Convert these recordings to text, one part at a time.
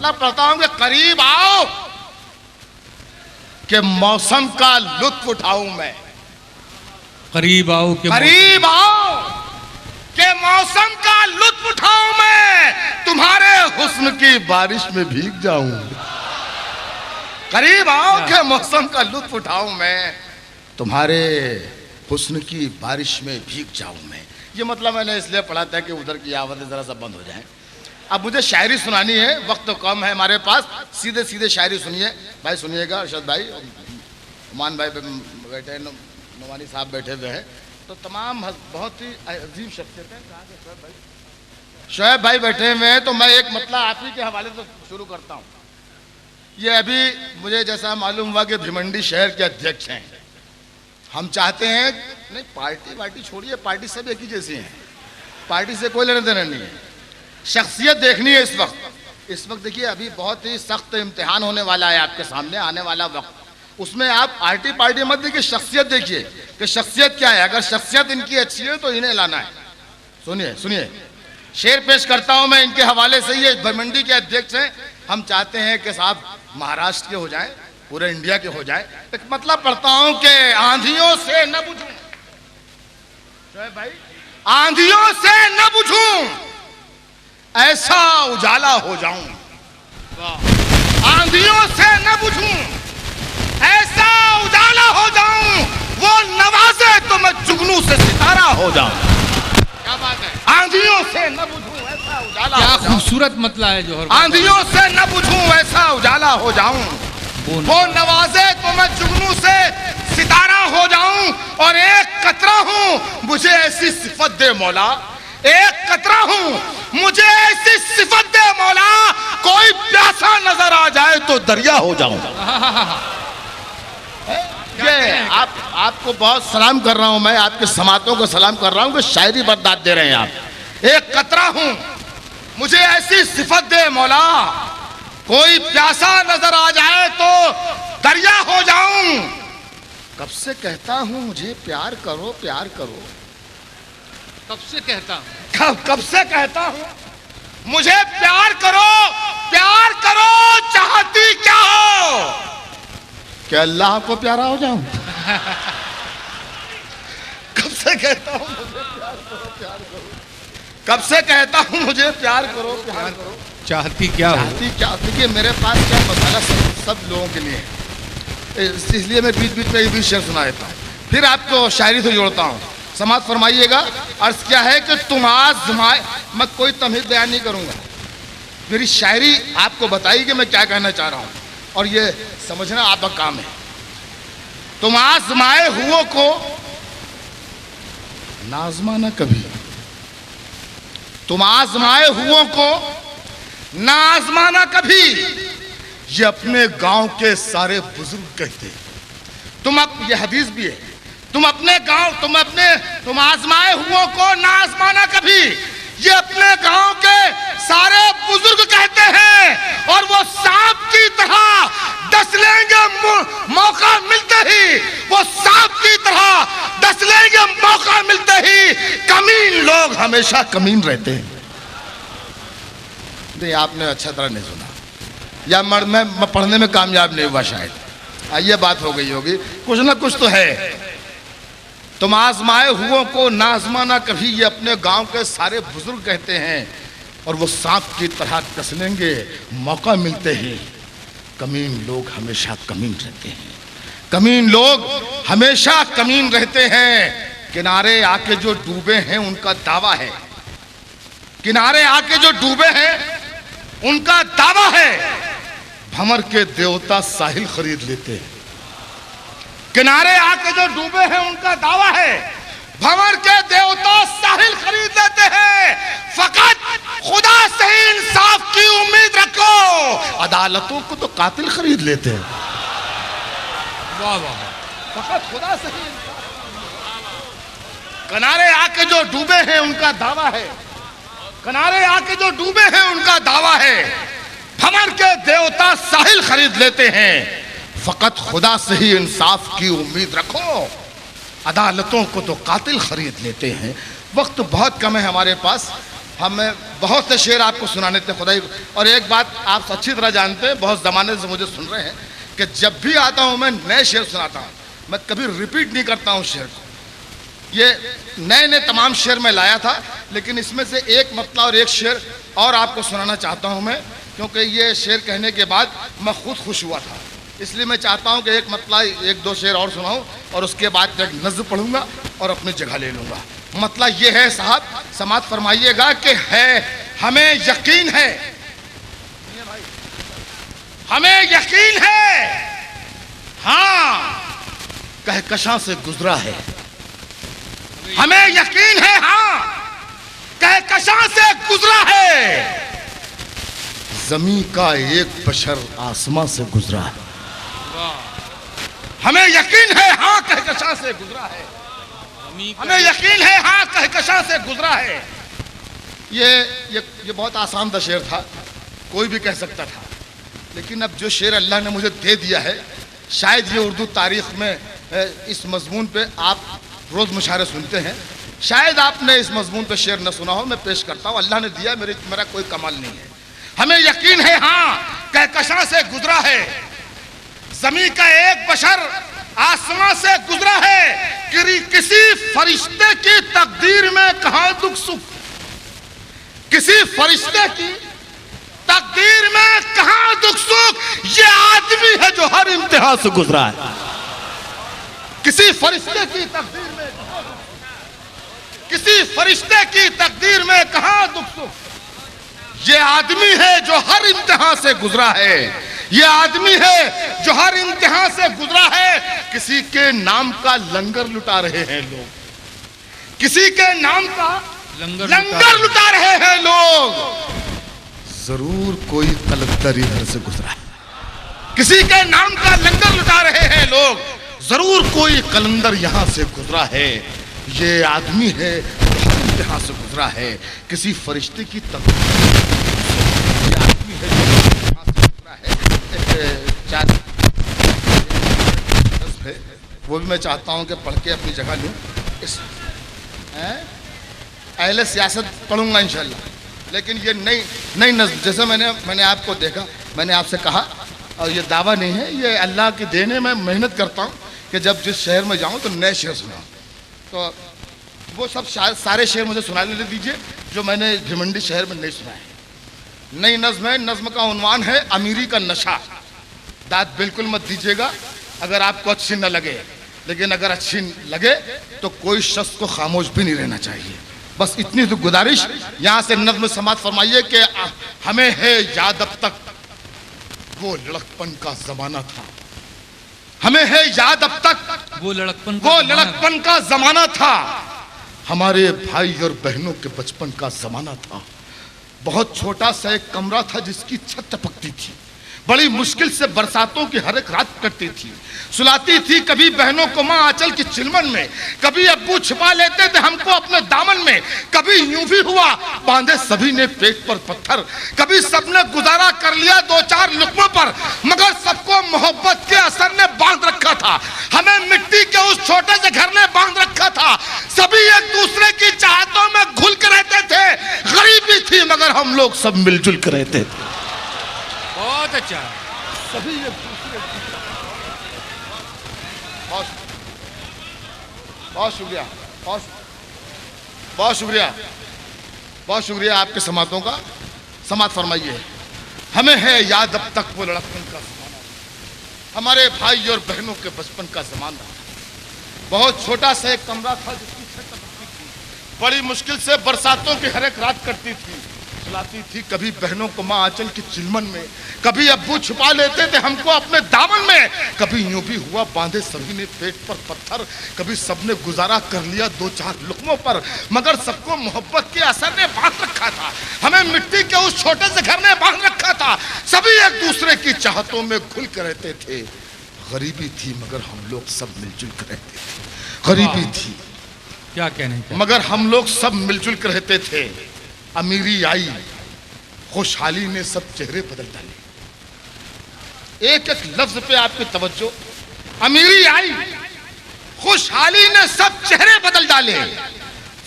मतलब पढ़ता हूं कि करीब आओ कि मौसम का लुत्फ उठाऊं मैं। करीब आओ कि करीब आओ कि मौसम का लुत्फ उठाऊं मैं, तुम्हारे हुस्न की बारिश में भीग जाऊं। करीब आओ कि मौसम का लुत्फ उठाऊं मैं, तुम्हारे हुस्न की बारिश में भीग जाऊं मैं। ये मतलब मैंने इसलिए पढ़ा था कि उधर की आवाज़ें जरा सा बंद हो जाएं। अब मुझे शायरी सुनानी है, वक्त तो कम है हमारे पास, सीधे सीधे शायरी सुनिए भाई। सुनिएगा अरशद भाई, उमान भाई बैठे, नुमानी साहब बैठे हुए हैं, तो तमाम बहुत ही अजीब शख्सियत है। शोएब भाई बैठे हुए हैं, तो मैं एक मतलब आप ही के हवाले से शुरू करता हूँ। ये अभी मुझे जैसा मालूम हुआ कि भिमंडी शहर के अध्यक्ष हैं। हम चाहते हैं, नहीं पार्टी छोड़िए, पार्टी सब एक ही जैसी है, पार्टी से कोई लेना देना नहीं है, शख्सियत देखनी है। इस वक्त देखिए अभी बहुत ही सख्त इम्तिहान होने वाला है आपके सामने आने वाला वक्त, उसमें आप पार्टी मत देखिए, शख्सियत देखिए कि शख्सियत क्या है। अगर शख्सियत इनकी अच्छी है तो इन्हें लाना है। सुनिए शेर पेश करता हूं मैं इनके हवाले से। ये भिमंडी के अध्यक्ष हैं। हम चाहते हैं कि साहब महाराष्ट्र के हो जाए, पूरे इंडिया के हो जाए। एक मतलब पढ़ता हूं कि आंधियों से न बुझूं, शोएब भाई, आंधियों से न बुझूं, ऐसा उजाला हो जाऊं। आंधियों से न बुझूं, ऐसा उजाला हो जाऊं, वो नवाजे तो मैं जुगनू से सितारा हो जाऊं। क्या बात है। आंधियों से न बुझूं, ऐसा उजाला, क्या खूबसूरत मतला है जोहर। आंधियों से न बुझूं, ऐसा उजाला हो जाऊं, वो नवाजे तो मैं जुगनू से सितारा हो जाऊं। और एक कतरा हूं, मुझे ऐसी सिफत दे मौला, एक कतरा हूं, मुझे ऐसी सिफत दे मौला, कोई प्यासा नजर आ जाए तो दरिया हो जाऊं। ये आपको बहुत सलाम कर रहा हूं मैं, आपके समातों को सलाम कर रहा हूं कि शायरी बर्दाश्त दे रहे हैं आप। एक कतरा हूं, मुझे ऐसी सिफत दे मौला, कोई प्यासा नजर आ जाए तो दरिया हो जाऊं। कब से कहता हूं मुझे प्यार करो प्यार करो, कब से कहता हूं, कब से कहता हूं मुझे प्यार करो प्यार करो, चाहती क्या हो, क्या अल्लाह को प्यारा हो जाऊं। कब से कहता हूं मुझे प्यार करो प्यार करो, कब से कहता हूं मुझे प्यार करो प्यार करो, चाहती क्या हो। देखिए मेरे पास क्या मसाला सब लोगों के लिए है, इसलिए मैं बीच बीच में ये भी शेर सुना देता हूँ, फिर आपको शायरी से जोड़ता हूँ। समाज फरमाइएगा। अर्ज क्या है कि तुम आज़माए, मैं कोई तमहीद बयान नहीं करूंगा, मेरी शायरी आपको बताई कि मैं क्या कहना चाह रहा हूं, और ये समझना आपका काम है। तुम आज़माए हुओं को नाज़माना कभी, तुम आज़माए हुओं को ना आज़माना कभी, ये अपने गांव के सारे बुजुर्ग कहते। ये हदीस भी है, तुम आज़माए हुओं को ना आज़माना कभी, ये अपने गांव के सारे बुजुर्ग कहते हैं। और वो सांप की तरह डस लेंगे मौका मिलते ही, वो सांप की तरह डस लेंगे मौका मिलते ही। कमीन लोग हमेशा कमीन रहते हैं। नहीं आपने अच्छा तरह नहीं सुना, या मैं पढ़ने में कामयाब नहीं हुआ शायद, ये बात हो गई होगी, कुछ ना कुछ तो है। तुम आज़माए हुओं को ना आज़माना कभी, ये अपने गांव के सारे बुजुर्ग कहते हैं। और वो सांप की तरह डस लेंगे मौका मिलते ही। कमीन लोग हमेशा कमीन रहते हैं, कमीन लोग हमेशा कमीन रहते हैं। किनारे आके जो डूबे हैं उनका दावा है, किनारे आके जो डूबे हैं उनका दावा है, भंवर के देवता साहिल खरीद लेते हैं। किनारे आके जो डूबे हैं उनका दावा है, भंवर के देवता साहिल खरीद लेते हैं। फकत खुदा से ही इंसाफ की उम्मीद रखो, अदालतों को तो कातिल खरीद लेते हैं। वाह वाह, फकत खुदा से ही। किनारे आके जो डूबे हैं उनका दावा है, किनारे आके जो डूबे हैं उनका दावा है, भंवर के देवता साहिल खरीद लेते हैं। फकत खुदा से ही इंसाफ की उम्मीद रखो, अदालतों को तो कातिल खरीद लेते हैं। वक्त बहुत कम है हमारे पास, हमें बहुत से शेर आपको सुनाने थे खुदाई। और एक बात आप अच्छी तरह जानते हैं, बहुत ज़माने से मुझे सुन रहे हैं कि जब भी आता हूँ मैं नए शेर सुनाता हूँ, मैं कभी रिपीट नहीं करता हूँ शेर को। ये नए नए तमाम शेर मैं लाया था, लेकिन इसमें से एक मतला और एक शेर और आपको सुनाना चाहता हूँ मैं, क्योंकि ये शेर कहने के बाद मैं खुद खुश हुआ था। इसलिए मैं चाहता हूँ कि एक मतला एक दो शेर और सुनाऊँ और उसके बाद एक नज़्म पढ़ूंगा और अपनी जगह ले लूँगा। मतला ये है साहब, समात फरमाइएगा कि है हमें यकीन है, हमें यकीन है, हाँ कहकशां से गुजरा है। हमें यकीन है, हाँ कहकशां से गुजरा है। जमीन का एक बशर आसमां से गुजरा है। हमें यकीन है, हाँ कहकशां से गुजरा है। हमें यकीन है, हाँ कहकशां से गुजरा है। ये बहुत आसान सा शेर था, कोई भी कह सकता था, लेकिन अब जो शेर अल्लाह ने मुझे दे दिया है, शायद ये उर्दू तारीख में इस मजमून पे आप रोज मुशायरे सुनते हैं, शायद आपने इस मजमून पे शेर न सुना हो। मैं पेश करता हूँ, अल्लाह ने दिया, मेरा कोई कमाल नहीं है। हमें यकीन है, हाँ कहकशां से गुजरा है। जमीन का एक बशर आसमां से गुजरा है। किसी फरिश्ते की तकदीर में कहां दुख सुख, किसी फरिश्ते की तकदीर में कहां दुख सुख, ये आदमी है जो हर इम्तिहान से गुजरा है। किसी फरिश्ते की तकदीर में, किसी फरिश्ते की तकदीर में कहां दुख सुख, ये आदमी है जो हर इम्तिहान से गुजरा है। ये आदमी है जो हर इम्तिहान से गुजरा है। किसी के नाम का लंगर लुटा रहे हैं लोग, किसी के नाम का लंगर लुटा रहे हैं लोग। जरूर कोई कलंदर इधर से गुजरा है। किसी के नाम का लंगर लुटा रहे हैं लोग, जरूर कोई कलंदर यहां से गुजरा है। ये आदमी है जो हर इम्तिहान से गुजरा है। किसी फरिश्ते की तकदीर, ये आदमी है जो हर इम्तिहान से गुजरा है। है वो भी मैं चाहता हूं कि पढ़ के अपनी जगह लूं। इस अहले सियासत पढ़ूंगा इंशाल्लाह, लेकिन ये नई नज़्म, जैसे मैंने आपको देखा, मैंने आपसे कहा, और ये दावा नहीं है, ये अल्लाह की देन है। मैं मेहनत करता हूं कि जब जिस शहर में जाऊं तो नए शेर सुनाऊं। तो वो सब सारे शेर मुझे सुना लेने दीजिए जो मैंने भिमंडी शहर में नहीं सुनाए। नई नज़्म है, नज़्म का उन्वान है अमीरी का नशा। दाद बिल्कुल मत दीजिएगा अगर आपको अच्छी न लगे, लेकिन अगर अच्छी लगे तो कोई शख्स को खामोश भी नहीं रहना चाहिए। बस इतनी तो गुजारिश, यहां से नज़्म समात फरमाइए कि हमें है याद अब तक वो लड़कपन का जमाना था। हमें है याद अब तक वो लड़कपन का जमाना था। हमारे भाई और बहनों के बचपन का जमाना था। बहुत छोटा सा एक कमरा था जिसकी छत टपकती थी। बड़ी मुश्किल से बरसातों की हर एक रात कटती थी। सुलाती थी कभी बहनों को माँ आंचल की चिलमन में, कभी अब्बू छिपा लेते थे हमको अपने दामन में। कभी यूं भी हुआ बांधे सभी ने पेट पर पत्थर, कभी सबने गुजारा कर लिया दो चार लुकमों पर, मगर सबको मोहब्बत के असर ने बांध रखा था। हमें मिट्टी के उस छोटे से घर ने बांध रखा था। सभी एक दूसरे की चाहतों में घुल कर रहते थे। गरीबी थी मगर हम लोग सब मिलजुल कर रहते थे। बहुत अच्छा। सभी एक दूसरे की, बहुत शुक्रिया, बहुत शुक्रिया, बहुत शुक्रिया आपके समातों का। समात फरमाइए। हमें है याद अब तक वो लड़कपन का जमाना, हमारे भाई और बहनों के बचपन का जमाना। बहुत छोटा सा एक कमरा था जिसकी छत टपकती थी। बड़ी मुश्किल से बरसातों की हर एक रात कटती थी। सुलाती थी कभी बहनों को माँ आंचल की चिलमन में, कभी अब्बू छुपा लेते थे हमको अपने दामन में। कभी यूं भी हुआ बांधे सभी ने पेट पर पत्थर, कभी सबने गुजारा कर लिया दो चार लुकमों पर, मगर सबको मोहब्बत के असर ने बांध रखा था। हमें मिट्टी के उस छोटे से घर ने बांध रखा था। सभी एक दूसरे की चाहतों में घुल कर रहते थे। गरीबी थी मगर हम लोग सब मिलजुल कर रहते थे। गरीबी थी, क्या कहने, मगर हम लोग सब मिलजुल कर रहते थे। अमीरी आई, खुशहाली ने सब चेहरे बदल डाले। एक एक लफ्ज पे आपकी तवज्जो। अमीरी आई, खुशहाली ने सब चेहरे बदल डाले।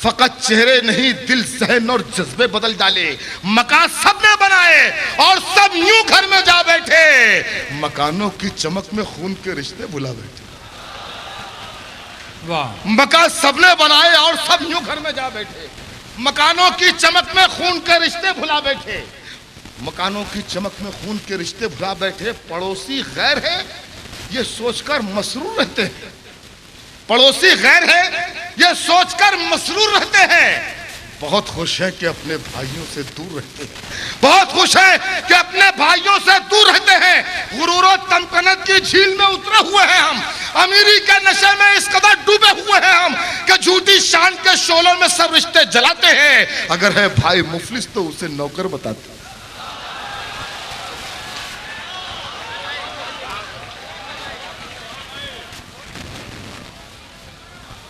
फकत चेहरे नहीं दिल सहन और जज्बे बदल डाले। मकान सबने बनाए और सब यूं घर में जा बैठे, मकानों की चमक में खून के रिश्ते भुला बैठे। वाह। मकान सबने बनाए और सब यूं घर में जा बैठे, मकानों की चमक में खून के रिश्ते भुला बैठे। मकानों की चमक में खून के रिश्ते भुला बैठे। पड़ोसी गैर है ये सोचकर मसरूर रहते हैं, पड़ोसी गैर है ये सोचकर मसरूर रहते हैं। बहुत खुश है कि अपने भाइयों से दूर रहते हैं, बहुत खुश है कि अपने भाइयों से दूर रहते हैं। गुरूर और तमकनत की झील में उतरे हुए हैं हम, अमीरी के नशे में इस कदर डूबे हुए हैं हम कि झूठी शान के शोलों में सब रिश्ते जलाते हैं। अगर है भाई मुफलिस तो उसे नौकर बताते।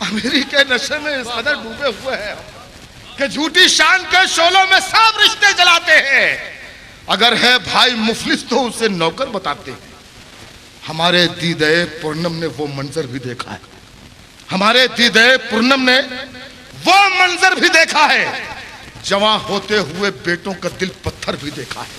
अमीरी के नशे में इस कदर डूबे हुए हैं कि झूठी शान के शोलों में सब रिश्ते जलाते हैं। अगर है भाई मुफलिस तो उसे नौकर बताते हैं। हमारे दीदे पूर्णम ने वो मंजर भी देखा है, हमारे दीदे पूर्णम ने वो मंजर भी देखा है। जवां होते हुए बेटों का दिल पत्थर भी देखा है,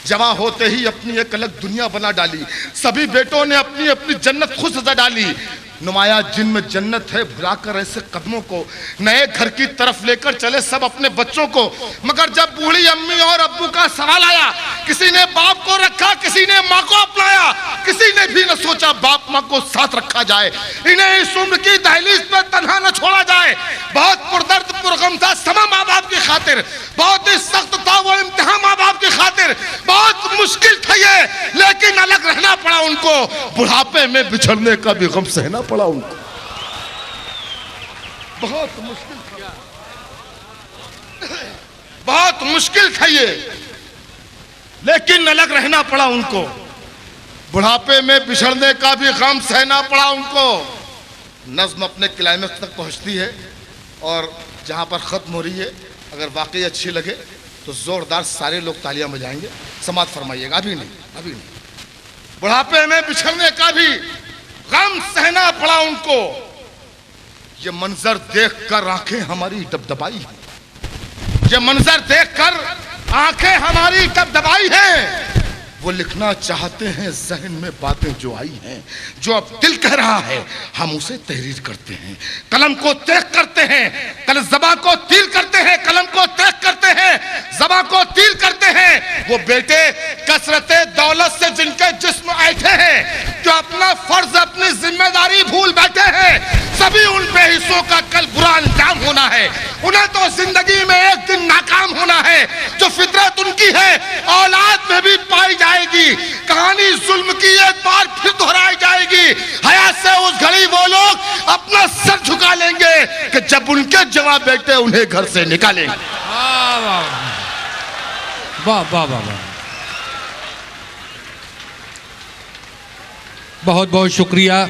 जवां होते ही अपनी एक अलग दुनिया बना डाली। सभी बेटों ने अपनी अपनी जन्नत खुद सजा डाली। नुमाया जिनमें जन्नत है भुलाकर ऐसे कदमों को नए घर की तरफ लेकर चले सब अपने बच्चों को। मगर जब बूढ़ी अम्मी और अब्बू का सवाल आया, किसी ने बाप को रखा, किसी ने माँ को अपनाया, किसी ने भी न सोचा बाप माँ को साथ रखा जाए, इन्हें इस उम्र की दहलीज पर तन्हा न छोड़ा जाए। बहुत पुरदर्द पुरगम था समा माँ बाप की खातिर, बहुत ही सख्त था वो इम्तिहान माँ बाप की खातिर, बहुत मुश्किल था ये, लेकिन अलग रहना पड़ा उनको। बुढ़ापे में बिछड़ने का भी गम सहना पड़ा उनको, बहुत मुश्किल था, बहुत मुश्किल था ये, लेकिन अलग रहना पड़ा उनको। बुढ़ापे में बिछड़ने का भी गम सहना पड़ा उनको। नज्म अपने क्लाइमेक्स तक पहुंचती है और जहां पर खत्म हो रही है, अगर वाकई अच्छी लगे तो जोरदार सारे लोग तालियां बजाएंगे, समात फरमाइएगा। अभी नहीं, अभी नहीं। बुढ़ापे में बिछड़ने का भी गम सहना पड़ा उनको। ये मंजर देखकर आंखें हमारी दबदबाई है, ये मंजर देखकर आंखें हमारी दबदबाई हैं। वो लिखना चाहते हैं जहन में बातें जो आई हैं, जो अब दिल कह रहा है हम उसे तहरीर करते हैं। कलम को तेज करते हैं, कल ज़बां को तील करते हैं, कलम को तेज करते हैं, ज़बां को तील करते हैं। वो बेटे कसरते दौलत से जिनके जिस्म ऐठे हैं, जो अपना फर्ज अपनी जिम्मेदारी भूल बैठे हैं, सभी उन बेहिस्सों का कल बुरा अंजाम होना है। उन्हें तो जिंदगी में एक दिन नाकाम होना है। जो फितरत उनकी है औलाद में भी पाई जाएगी। कहानी जुल्म की एक बार फिर दोहराई जाएगी। हयात से उस घड़ी वो लोग अपना सर झुका लेंगे कि जब उनके जवान बेटे उन्हें घर से निकालेंगे। वाह वाह वाह वाह वाह वाह। बहुत बहुत शुक्रिया।